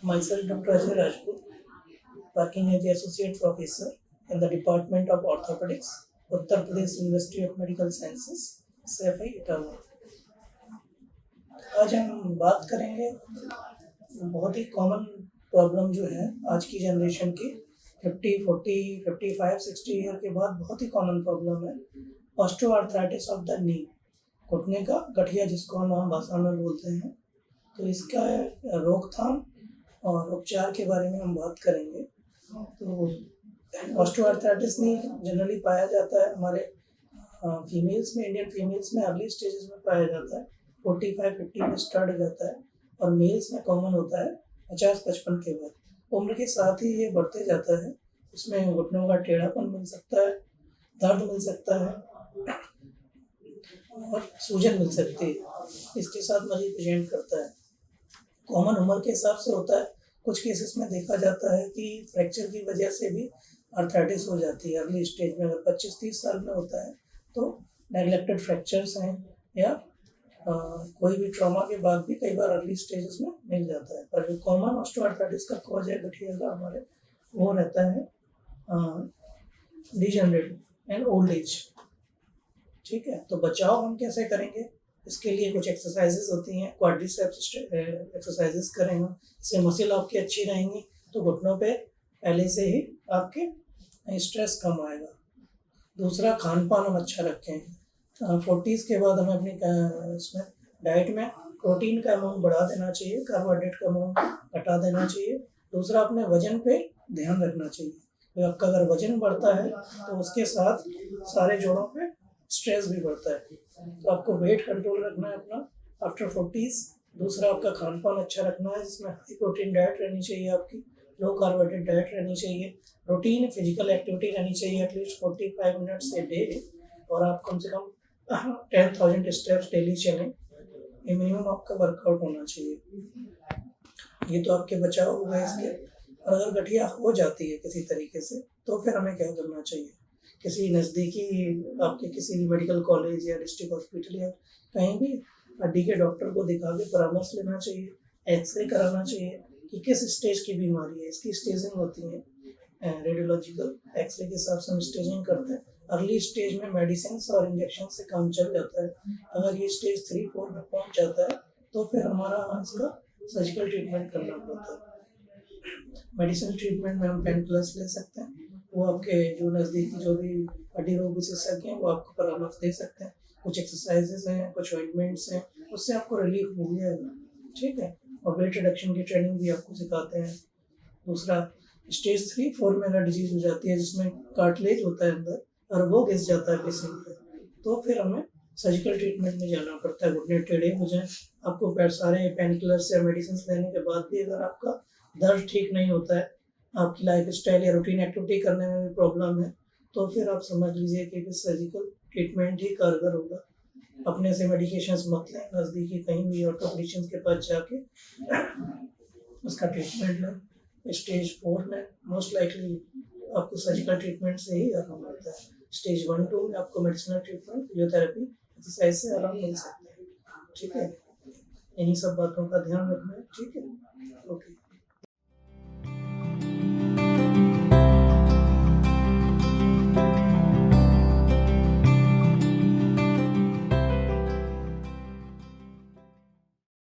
Myself, Dr. Ajay Rajput, working as the Associate Professor in the Department of Orthopedics, Uttar Pradesh University of Medical Sciences, SFI, Etawah. आज हम बात करेंगे बहुत ही common problem जो है आज की जनरेशन की 50, 40, 55, 60 ईयर के बाद बहुत ही कॉमन प्रॉब्लम है ऑस्टियोआर्थराइटिस ऑफ द नी, घुटने का गठिया जिसको हम आम भाषा में बोलते हैं। तो इसका रोकथाम और उपचार के बारे में हम बात करेंगे। तो ऑस्टियोआर्थराइटिस नी जनरली पाया जाता है हमारे फीमेल्स में, इंडियन फीमेल्स में अर्ली स्टेजेस में पाया जाता है, 45-50 में स्टार्ट हो जाता है और मेल्स में कॉमन होता है 50-55 के बाद। उम्र के साथ ही ये बढ़ते जाता है। इसमें घुटनों का टेढ़ापन मिल सकता है, दर्द मिल सकता है और सूजन मिल सकती है। इसके साथ मरीज प्रेजेंट करता है। कॉमन उम्र के हिसाब से होता है। कुछ केसेस में देखा जाता है कि फ्रैक्चर की वजह से भी आर्थराइटिस हो जाती है अर्ली स्टेज में। अगर 25-30 साल में होता है तो नेग्लेक्टेड फ्रैक्चर्स हैं या कोई भी ट्रॉमा के बाद भी कई बार अर्ली स्टेजेस में मिल जाता है। पर जो कॉमन ऑस्टियोआर्थराइटिस का कॉज है गठिया का हमारे, वो रहता है डिजेनरेट एंड ओल्ड एज। ठीक है, तो बचाव हम कैसे करेंगे? इसके लिए कुछ एक्सरसाइजेस होती हैं, क्वाड्रिसेप्स एक्सरसाइजेस करेंगे, इससे मसल आपकी अच्छी रहेंगी तो घुटनों पे पहले से ही आपके स्ट्रेस कम आएगा। दूसरा, खान पान हम अच्छा रखें। 40s के बाद हमें अपनी इसमें डाइट में प्रोटीन का अमाउंट बढ़ा देना चाहिए, कार्बोहाइड्रेट का अमाउंट घटा देना चाहिए। दूसरा, अपने वजन पे ध्यान रखना चाहिए। तो आपका अगर वजन बढ़ता है तो उसके साथ सारे जोड़ों पे स्ट्रेस भी बढ़ता है। तो आपको वेट कंट्रोल रखना है अपना आफ्टर 40s। दूसरा, आपका खान पान अच्छा रखना है जिसमें हाई प्रोटीन डाइट रहनी चाहिए, आपकी लो कार्बोहाइड्रेट डाइट रहनी चाहिए, रूटीन फिजिकल एक्टिविटी रहनी चाहिए एटलीस्ट 45 मिनट्स ए डे, और आप कम से कम 10,000 स्टेप्स डेली चलें। ये मिनिमम आपका वर्कआउट होना चाहिए। ये तो आपके बचाव हो गए इसके। और अगर गठिया हो जाती है किसी तरीके से तो फिर हमें क्या करना चाहिए? किसी नज़दीकी आपके किसी भी मेडिकल कॉलेज या डिस्ट्रिक्ट हॉस्पिटल या कहीं भी हड्डी के डॉक्टर को दिखा के परामर्श लेना चाहिए, एक्सरे कराना चाहिए कि किस स्टेज की बीमारी है। इसकी स्टेजिंग होती है, रेडियोलॉजिकल एक्सरे के हिसाब से हम स्टेजिंग करते हैं। अर्ली स्टेज में मेडिसिन और इंजेक्शन से काम चल जाता है। अगर ये स्टेज 3-4 में पहुंच जाता है तो फिर हमारा इसका सर्जिकल ट्रीटमेंट करना पड़ता है। मेडिसिन ट्रीटमेंट में हम पेन प्लस ले सकते हैं, वो आपके जो नज़दीकी जो भी हड्डी रोग विशेषज्ञ हैं वो आपको परामर्श दे सकते हैं। कुछ एक्सरसाइजेस हैं, कुछ ऑइंटमेंट्स हैं, उससे आपको रिलीफ मिल जाएगा। ठीक है, और वेट रिडक्शन की ट्रेनिंग भी आपको सिखाते हैं। दूसरा, स्टेज 3-4 में अगर डिजीज हो जाती है जिसमें कार्टिलेज होता है अंदर और वो घिस जाता है पेशेंट पे, तो फिर हमें सर्जिकल ट्रीटमेंट में जाना पड़ता है। घुटने टेढ़े हो जाए, आपको सारे पेन किलर्स या मेडिसिन लेने के बाद भी अगर आपका दर्द ठीक नहीं होता है, आपकी लाइफ स्टाइल या रूटीन एक्टिविटी करने में भी प्रॉब्लम है, तो फिर आप समझ लीजिए कि सर्जिकल ट्रीटमेंट ही कारगर होगा। अपने से मेडिकेशंस मत लें, नज़दीकी कहीं भी ऑर्थोपेडिशियन के पास जाके उसका ट्रीटमेंट लें। स्टेज 4 में मोस्ट लाइकली आपको सर्जिकल ट्रीटमेंट से ही आराम मिलता है। स्टेज 1-2 में आपको मेडिसिनल ट्रीटमेंट, फिजियोथेरेपी, एक्सरसाइज से आराम मिल सकता है। ठीक है, इन्हीं सब बातों का ध्यान रखना है। ठीक है, ओके।